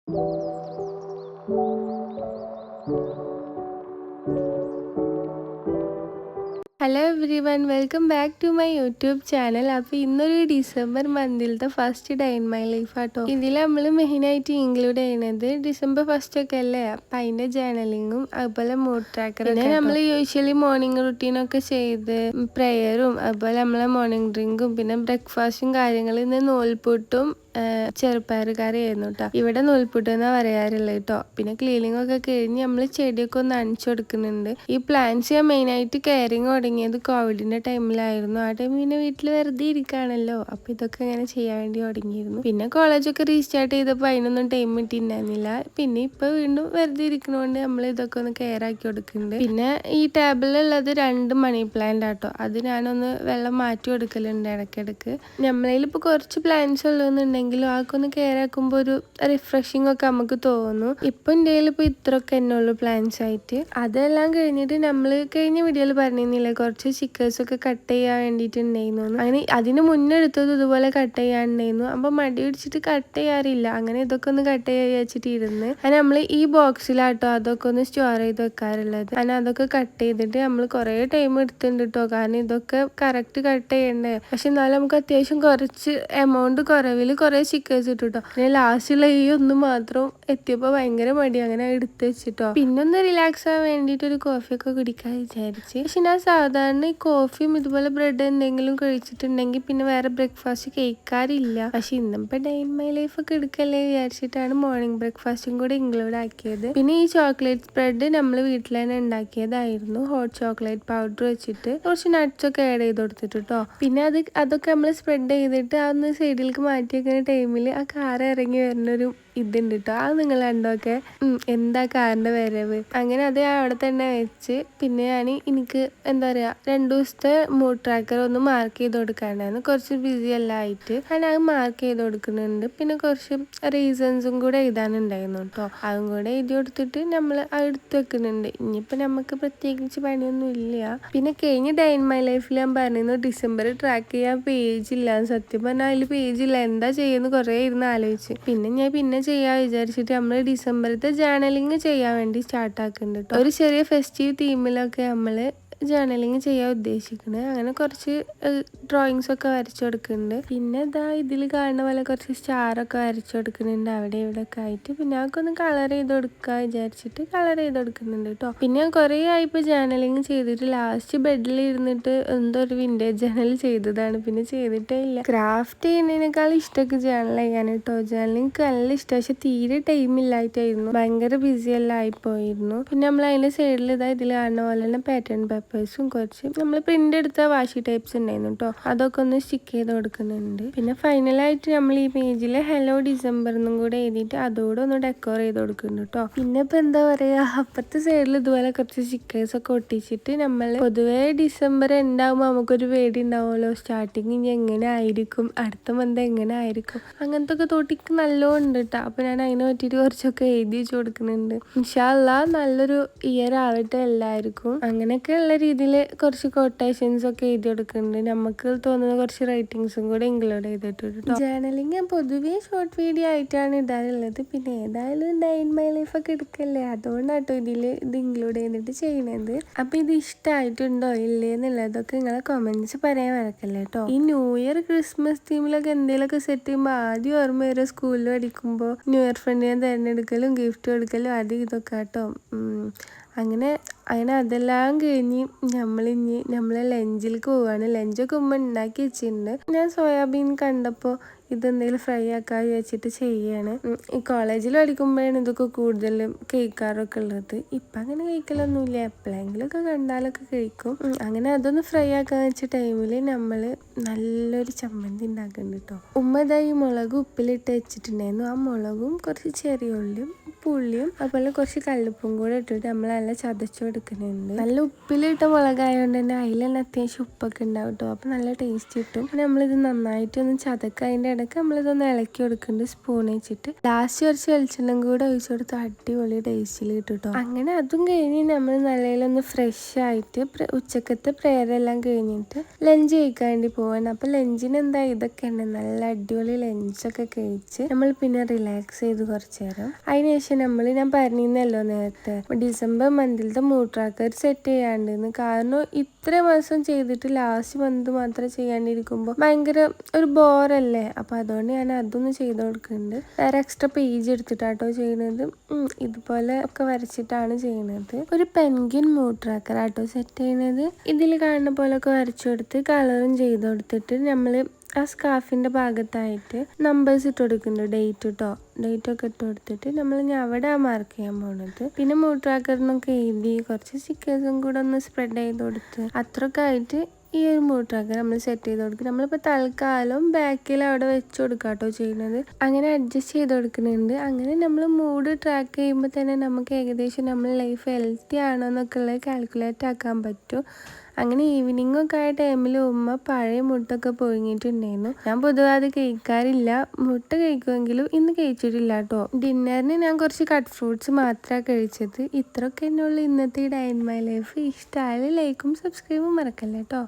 Hello every, welcome back to my YouTube channel. അപ്പോൾ ഇന്നൊരു December മന്തിലത്തെ first day in my life ആട്ടോ. ഇതിൽ നമ്മൾ മെയിനായിട്ട് ഇൻക്ലൂഡ് ചെയ്യുന്നത് ഡിസംബർ ഫസ്റ്റ് ഒക്കെ അല്ലേ, അപ്പം അതിൻ്റെ ജേർണലിങ്ങും അതുപോലെ മൂഡ് ട്രാക്കറും. പിന്നെ നമ്മൾ യൂഷ്വലി മോർണിംഗ് റുട്ടീനൊക്കെ ചെയ്ത് പ്രെയറും അതുപോലെ നമ്മളെ മോർണിംഗ് ഡ്രിങ്കും പിന്നെ ബ്രേക്ക്ഫാസ്റ്റും കാര്യങ്ങളും ഇന്ന് നൂൽപുട്ടും ചെറുപ്പയർ കറിയായിരുന്നു കേട്ടോ. ഇവിടെ നൂൽപുട്ട് എന്നാ പറയാറുള്ളത് കേട്ടോ. പിന്നെ ക്ലീനിങ് ഒക്കെ കഴിഞ്ഞ് നമ്മൾ ചെടിയൊക്കെ ഒന്ന് നനച്ചു കൊടുക്കുന്നുണ്ട്. ഈ പ്ലാന്റ്സ് ഞാൻ മെയിനായിട്ട് കെയറിങ് തുടങ്ങിയത് കോവിഡിന്റെ ടൈമിലായിരുന്നു. ആ ടൈം പിന്നെ വീട്ടിൽ വെറുതെ ഇരിക്കുകയാണല്ലോ, അപ്പൊ ഇതൊക്കെ ഇങ്ങനെ ചെയ്യാൻ വേണ്ടി തുടങ്ങിയിരുന്നു. പിന്നെ കോളേജൊക്കെ റീസ്റ്റാർട്ട് ചെയ്തപ്പോൾ അതിനൊന്നും ടൈം കിട്ടിയിട്ടുണ്ടായിരുന്നില്ല. പിന്നെ ഇപ്പൊ വീണ്ടും വെറുതെ ഇരിക്കണോണ്ട് നമ്മൾ ഇതൊക്കെ ഒന്ന് കെയർ ആക്കി കൊടുക്കുന്നുണ്ട്. പിന്നെ ഈ ടേബിളിലുള്ളത് 2 മണി പ്ലാന്റ് ആട്ടോ. അത് ഞാനൊന്ന് വെള്ളം മാറ്റി കൊടുക്കലുണ്ട് ഇടയ്ക്കിടയ്ക്ക്. നമ്മളതിൽ ഇപ്പോൾ കുറച്ച് പ്ലാന്റ്സ് ഉള്ളതെന്നുണ്ടെങ്കിൽ ആൾക്ക് ഒന്ന് കെയർ ആക്കുമ്പോൾ ഒരു റിഫ്രഷിംഗ് ഒക്കെ നമുക്ക് തോന്നും. ഇപ്പൊ എൻ്റെ കയ്യിൽ ഇപ്പോൾ ഇത്രയൊക്കെ തന്നെ ഉള്ളൂ പ്ലാന്റ്സ് ആയിട്ട്. അതെല്ലാം കഴിഞ്ഞിട്ട് നമ്മൾ കഴിഞ്ഞ വീഡിയോയിൽ പറഞ്ഞിരുന്നില്ലേ കുറച്ച് ചിക്കേഴ്സ് ഒക്കെ കട്ട് ചെയ്യാൻ വേണ്ടിയിട്ടുണ്ടായിരുന്നു. അങ്ങനെ അതിന് മുന്നേ എടുത്തത് ഇതുപോലെ കട്ട് ചെയ്യാനുണ്ടായിരുന്നു. അപ്പൊ മടി പിടിച്ചിട്ട് കട്ട് ചെയ്യാറില്ല. അങ്ങനെ ഇതൊക്കെ ഒന്ന് കട്ട് ചെയ്യാൻ വെച്ചിട്ട് ഇരുന്ന് അങ്ങനെ നമ്മൾ ഈ ബോക്സിലാട്ടോ അതൊക്കെ ഒന്ന് സ്റ്റോർ ചെയ്ത് വെക്കാറുള്ളത്. അങ്ങനെ അതൊക്കെ കട്ട് ചെയ്തിട്ട് നമ്മൾ കുറേ ടൈം എടുത്തിട്ടുണ്ട് കേട്ടോ, കാരണം ഇതൊക്കെ കറക്റ്റ് കട്ട് ചെയ്യണ്ടേ. പക്ഷെ എന്നാലും നമുക്ക് അത്യാവശ്യം കുറച്ച് എമൗണ്ട് കുറവിൽ കുറേ ചിക്കേഴ്സ് ഇട്ടു കേട്ടോ. പിന്നെ ലാസ്റ്റുള്ള ഈ ഒന്ന് മാത്രം എത്തിയപ്പോൾ ഭയങ്കര മടി, അങ്ങനെ എടുത്ത് വെച്ചിട്ടോ. പിന്നെ ഒന്ന് റിലാക്സ് ആവാൻ വേണ്ടിയിട്ട് ഒരു കോഫിയൊക്കെ കുടിക്കാൻ വിചാരിച്ച്. പക്ഷെ ഞാൻ സാധാരണ ഈ കോഫിയും ഇതുപോലെ ബ്രെഡ് എന്തെങ്കിലും കഴിച്ചിട്ടുണ്ടെങ്കിൽ പിന്നെ വേറെ ബ്രേക്ക്ഫാസ്റ്റ് കഴിക്കാറില്ല. പക്ഷെ ഇന്നിപ്പോൾ ഡേ ഇൻ മൈ ലൈഫ് ഒക്കെ എടുക്കല്ലേ വിചാരിച്ചിട്ടാണ് മോർണിംഗ് ബ്രേക്ക്ഫാസ്റ്റും കൂടെ ഇൻക്ലൂഡ് ആക്കിയത്. പിന്നെ ഈ ചോക്ലേറ്റ് സ്പ്രെഡ് നമ്മൾ വീട്ടിൽ തന്നെ ഉണ്ടാക്കിയതായിരുന്നു. ഹോട്ട് ചോക്ലേറ്റ് പൗഡർ വെച്ചിട്ട് കുറച്ച് നട്ട്സ് ഒക്കെ ആഡ് ചെയ്ത് കൊടുത്തിട്ട് കേട്ടോ. പിന്നെ അതൊക്കെ നമ്മൾ സ്പ്രെഡ് ചെയ്തിട്ട് അതൊന്ന് സൈഡിലേക്ക് മാറ്റി വെക്കുന്ന ടൈമിൽ ആ കാർ ഇറങ്ങി വരുന്നൊരു ഇതുണ്ട് കേട്ടോ. അത് നിങ്ങൾ കണ്ടോക്കെ എന്താ കാറിന്റെ വരവ്. അങ്ങനെ അത് അവിടെ തന്നെ വെച്ച് പിന്നെ എനിക്ക് എന്താ പറയാ 2 ദിവസത്തെ മൂഡ് ട്രാക്കർ ഒന്ന് മാർക്ക് ചെയ്ത് കൊടുക്കാണ്ടായിരുന്നു. കുറച്ച് ബിസി എല്ലാം ആയിട്ട് ഞാൻ അത് മാർക്ക് ചെയ്ത് കൊടുക്കുന്നുണ്ട്. പിന്നെ കുറച്ച് റീസൺസും കൂടെ എഴുതാനുണ്ടായിരുന്നു കേട്ടോ. അതും കൂടെ എഴുതി കൊടുത്തിട്ട് നമ്മൾ എടുത്ത് വെക്കുന്നുണ്ട്. ഇനിയിപ്പോൾ നമുക്ക് പ്രത്യേകിച്ച് പണിയൊന്നും ഇല്ല. പിന്നെ കഴിഞ്ഞ ഡേ ഇൻ മൈ ലൈഫിൽ ഞാൻ പറഞ്ഞിരുന്നു ഡിസംബർ ട്രാക്ക് ചെയ്യാൻ പേജ് ഇല്ല. സത്യം പറഞ്ഞാൽ അതിൽ പേജ് ഇല്ല, എന്താ ചെയ്യുന്നു കുറേ ഇരുന്ന് ആലോചിച്ച്. പിന്നെ ചെയ്യാൻ വിചാരിച്ചിട്ട് നമ്മൾ ഡിസംബറത്തെ ജേർണലിങ് ചെയ്യാൻ വേണ്ടി സ്റ്റാർട്ട് ആക്കുന്നുണ്ട് കേട്ടോ. ഒരു ചെറിയ ഫെസ്റ്റീവ് തീമിലൊക്കെ നമ്മൾ ജേർണലിങ് ചെയ്യാൻ ഉദ്ദേശിക്കുന്നത്. അങ്ങനെ കുറച്ച് ഡ്രോയിങ്സ് ഒക്കെ വരച്ചു കൊടുക്കുന്നുണ്ട്. പിന്നെ ഇതിൽ കാണുന്ന പോലെ കുറച്ച് സ്റ്റാറൊക്കെ വരച്ചു കൊടുക്കുന്നുണ്ട് അവിടെ ഇവിടെ ഒക്കെ ആയിട്ട്. പിന്നെ അതൊക്കെ ഒന്ന് കളർ ചെയ്ത് കൊടുക്കാൻ വിചാരിച്ചിട്ട് കളർ ചെയ്ത് കൊടുക്കുന്നുണ്ട് കേട്ടോ. പിന്നെ ഞാൻ കുറേ ആയിപ്പോൾ ജേർണലിങ് ചെയ്തിട്ട് ലാസ്റ്റ് ബെഡിൽ ഇരുന്നിട്ട് എന്തോ ഒരു വിൻറ്റേജ് ജേർണൽ ചെയ്തതാണ്. പിന്നെ ചെയ്തിട്ടേ ഇല്ല. ക്രാഫ്റ്റ് ചെയ്യുന്നതിനേക്കാൾ ഇഷ്ടമൊക്കെ ജേർണൽ ചെയ്യാൻ കേട്ടോ. ജേർണലിങ് നല്ല ഇഷ്ടം, പക്ഷെ തീരെ ടൈം ഇല്ലായിട്ടായിരുന്നു, ഭയങ്കര ബിസി എല്ലാം ആയിപ്പോയിരുന്നു. പിന്നെ നമ്മൾ അതിന്റെ സൈഡിൽ ഇതിൽ കാണുന്ന പോലെ തന്നെ പാറ്റേൺ പേപ്പേഴ്സും കുറച്ച് നമ്മൾ പ്രിന്റ് എടുത്ത വാഷി ടൈപ്സ് ഉണ്ടായിരുന്നു കേട്ടോ, അതൊക്കെ ഒന്ന് സ്റ്റിക്ക് ചെയ്ത് കൊടുക്കുന്നുണ്ട്. പിന്നെ ഫൈനലായിട്ട് നമ്മൾ ഈ പേജിൽ ഹലോ ഡിസംബർ എന്നും കൂടെ എഴുതിയിട്ട് അതോടെ ഒന്ന് ഡെക്കോർ ചെയ്ത് കൊടുക്കുന്നുണ്ട് കേട്ടോ. പിന്നെ ഇപ്പൊ എന്താ പറയാ, അപ്പുറത്തെ സൈഡിൽ ഇതുപോലെ കുറച്ച് സ്റ്റിക്കേഴ്സ് ഒക്കെ ഒട്ടിച്ചിട്ട് നമ്മൾ പൊതുവേ ഡിസംബർ ഉണ്ടാകുമ്പോൾ നമുക്കൊരു പേടി ഉണ്ടാവുമല്ലോ, സ്റ്റാർട്ടിങ് ഇനി എങ്ങനെ ആയിരിക്കും, അടുത്ത മന്ത് എങ്ങനെ ആയിരിക്കും, അങ്ങനത്തെ ഒക്കെ തോട്ടിക്ക് നല്ലോണ്ട് കേട്ടോ. അപ്പൊ ഞാൻ അതിനെ പറ്റിയിട്ട് കുറച്ചൊക്കെ എഴുതി വെച്ച് കൊടുക്കുന്നുണ്ട്. ഇൻഷാ അല്ലാഹ് നല്ലൊരു ഇയർ ആവട്ടെ എല്ലാവർക്കും. അങ്ങനെയൊക്കെ ഉള്ള രീതിയിൽ കുറച്ച് കൊട്ടേഷൻസ് ഒക്കെ എഴുതി കൊടുക്കുന്നുണ്ട്. നമുക്ക് തോന്നുന്ന കുറച്ച് റൈറ്റിങ്സും കൂടെ ഇൻക്ലൂഡ് ചെയ്തിട്ടുണ്ട്. ജേർണലിങ് ഞാൻ പൊതുവേ ഷോർട്ട് വീഡിയോ ആയിട്ടാണ് ഇടാറുള്ളത്. പിന്നെ ഏതായാലും ഡേ ഇൻ മൈ ലൈഫ് ഒക്കെ എടുക്കല്ലേ, അതുകൊണ്ടാട്ടോ ഇത് ഇൻക്ലൂഡ് ചെയ്തിട്ട് ചെയ്യുന്നത്. അപ്പൊ ഇത് ഇഷ്ടമായിട്ടുണ്ടോ ഇല്ലേ എന്നുള്ളതൊക്കെ നിങ്ങളെ കമന്റ്സ് പറയാൻ മറക്കല്ലേ കേട്ടോ. ഈ ന്യൂ ഇയർ ക്രിസ്മസ് തീമിലൊക്കെ എന്തെങ്കിലുമൊക്കെ സെറ്റ് ചെയ്യുമ്പോൾ ആദ്യം ഓർമ്മ വരെ സ്കൂളിൽ പഠിക്കുമ്പോൾ ന്യൂ ഇയർ ഫ്രണ്ടിനെ തിരഞ്ഞെടുക്കലും ഗിഫ്റ്റ് കൊടുക്കലും അത് ഇതൊക്കെ കേട്ടോ. അങ്ങനെ അതെല്ലാം കഴിഞ്ഞ് നമ്മളെ ലഞ്ചിലേക്ക് പോവാണ്. ലഞ്ചൊക്കെ ഉമ്മ ഉണ്ടാക്കി വെച്ചിട്ടുണ്ട്. ഞാൻ സോയാബീൻ കണ്ടപ്പോൾ ഇതെന്തെങ്കിലും ഫ്രൈ ആക്കാൻ വെച്ചിട്ട് ചെയ്യാണ്. ഈ കോളേജിൽ പഠിക്കുമ്പോഴാണ് ഇതൊക്കെ കൂടുതലും കഴിക്കാറൊക്കെ ഉള്ളത്. ഇപ്പം അങ്ങനെ കഴിക്കലൊന്നുമില്ല, എപ്പോഴെങ്കിലും ഒക്കെ കണ്ടാലൊക്കെ കഴിക്കും. അങ്ങനെ അതൊന്ന് ഫ്രൈ ആക്കാൻ വെച്ച ടൈമിൽ നമ്മൾ നല്ലൊരു ചമ്മന്തി ഉണ്ടാക്കുന്നുണ്ട് കേട്ടോ. ഉമ്മ ഈ മുളക് ഉപ്പിലിട്ട് വെച്ചിട്ടുണ്ടായിരുന്നു. ആ മുളകും കുറച്ച് ചെറിയ ഉള്ളിയും പുള്ളിയും അതുപോലെ കുറച്ച് കല്ലുപ്പും കൂടെ ഇട്ടിട്ട് നമ്മൾ നല്ല ചതച്ചു കൊടുക്കുന്നുണ്ട്. നല്ല ഉപ്പിലിട്ട മുളകായതുകൊണ്ട് തന്നെ അതിൽ തന്നെ അത്യാവശ്യം ഉപ്പൊക്കെ ഉണ്ടാവും കേട്ടോ. അപ്പം നല്ല ടേസ്റ്റ് കിട്ടും. നമ്മളിത് നന്നായിട്ട് ഒന്ന് ചതക്കുക. അതിൻ്റെ ഇടയ്ക്ക് നമ്മളിതൊന്ന് ഇളക്കി കൊടുക്കുന്നുണ്ട് സ്പൂൺ വെച്ചിട്ട്. ലാസ്റ്റ് കുറച്ച് വെളിച്ചെണ്ണ കൂടെ ഒഴിച്ചു കൊടുത്ത് അടിപൊളി ടേസ്റ്റിൽ കിട്ടും. അങ്ങനെ അതും കഴിഞ്ഞ് നമ്മൾ നല്ലതിലൊന്ന് ഫ്രഷ് ആയിട്ട് ഉച്ചക്കത്തെ പ്രേയർ എല്ലാം കഴിഞ്ഞിട്ട് ലഞ്ച് കഴിക്കാൻ വേണ്ടി പോവാണ്. അപ്പൊ ലഞ്ചിന് എന്താ ഇതൊക്കെ ഉണ്ട്, നല്ല അടിപൊളി ലഞ്ചൊക്കെ കഴിച്ച് നമ്മൾ പിന്നെ റിലാക്സ് ചെയ്ത് കുറച്ചു നേരം. അതിനുശേഷം ഞാൻ പറഞ്ഞിരുന്നല്ലോ നേരത്തെ ഡിസംബർ മന്തിലത്തെ മൂഡ് ട്രാക്കർ സെറ്റ് ചെയ്യാണ്ടെന്ന്. കാരണം ഇത്ര മാസം ചെയ്തിട്ട് ലാസ്റ്റ് മന്ത് മാത്രം ചെയ്യാണ്ടിരിക്കുമ്പോൾ ഭയങ്കര ഒരു ബോറല്ലേ. അപ്പൊ അതുകൊണ്ട് ഞാൻ അതൊന്ന് ചെയ്ത് കൊടുക്കുന്നുണ്ട്. വേറെ എക്സ്ട്രാ പേജ് എടുത്തിട്ടാട്ടോ ചെയ്യുന്നത്. ഇതുപോലെ ഒക്കെ വരച്ചിട്ടാണ് ചെയ്യുന്നത്. ഒരു പെൻഗിൻ മൂഡ് ട്രാക്കർ ആട്ടോ സെറ്റ് ചെയ്യുന്നത്. ഇതിൽ കാണുന്ന പോലൊക്കെ വരച്ചു കൊടുത്ത് കളറും ചെയ്ത് കൊടുത്തിട്ട് നമ്മൾ ആ സ്കാർഫിന്റെ ഭാഗത്തായിട്ട് നമ്പേഴ്സ് ഇട്ട് കൊടുക്കുന്നുണ്ട്. ഡേറ്റ് ഒക്കെ ഇട്ട് കൊടുത്തിട്ട് നമ്മൾ അവിടെ മാർക്ക് ചെയ്യാൻ പോകുന്നത്. പിന്നെ മൂഡ് ട്രാക്കറിനൊക്കെ എഴുതി കുറച്ച് സ്റ്റിക്കേഴ്സും കൂടെ ഒന്ന് സ്പ്രെഡ് ചെയ്ത് കൊടുത്ത് അത്രയൊക്കെ ആയിട്ട് ഈ ഒരു മൂഡ് ട്രാക്കർ നമ്മൾ സെറ്റ് ചെയ്ത് കൊടുക്കും. നമ്മളിപ്പോൾ തൽക്കാലം ബാക്കിൽ അവിടെ വെച്ച് കൊടുക്കാട്ടോ ചെയ്യുന്നത്. അങ്ങനെ അഡ്ജസ്റ്റ് ചെയ്ത് കൊടുക്കുന്നുണ്ട്. അങ്ങനെ നമ്മൾ മൂഡ് ട്രാക്ക് ചെയ്യുമ്പോൾ തന്നെ നമുക്ക് ഏകദേശം നമ്മൾ ലൈഫ് ഹെൽത്തി ആണോ എന്നൊക്കെ ഉള്ളത് കാൽക്കുലേറ്റ് ആക്കാൻ പറ്റും. അങ്ങനെ ഈവനിങ്ങൊക്കെ ആയ ടൈമിൽ ഉമ്മ പഴയ മുട്ടൊക്കെ പൊഴുങ്ങിയിട്ടുണ്ടായിരുന്നു. ഞാൻ പൊതുവെ അത് കഴിക്കാറില്ല. മുട്ട കഴിക്കുമെങ്കിലും ഇന്ന് കഴിച്ചിട്ടില്ല കേട്ടോ. ഡിന്നറിന് ഞാൻ കുറച്ച് കട്ട് ഫ്രൂട്ട്സ് മാത്രമാണ് കഴിച്ചത്. ഇത്രയൊക്കെ തന്നെയുള്ളൂ ഇന്നത്തെ ഈ ഡേ ഇൻ മൈ ലൈഫ്. ഇഷ്ടമായാലും ലൈക്കും സബ്സ്ക്രൈബും മറക്കല്ലേ കേട്ടോ.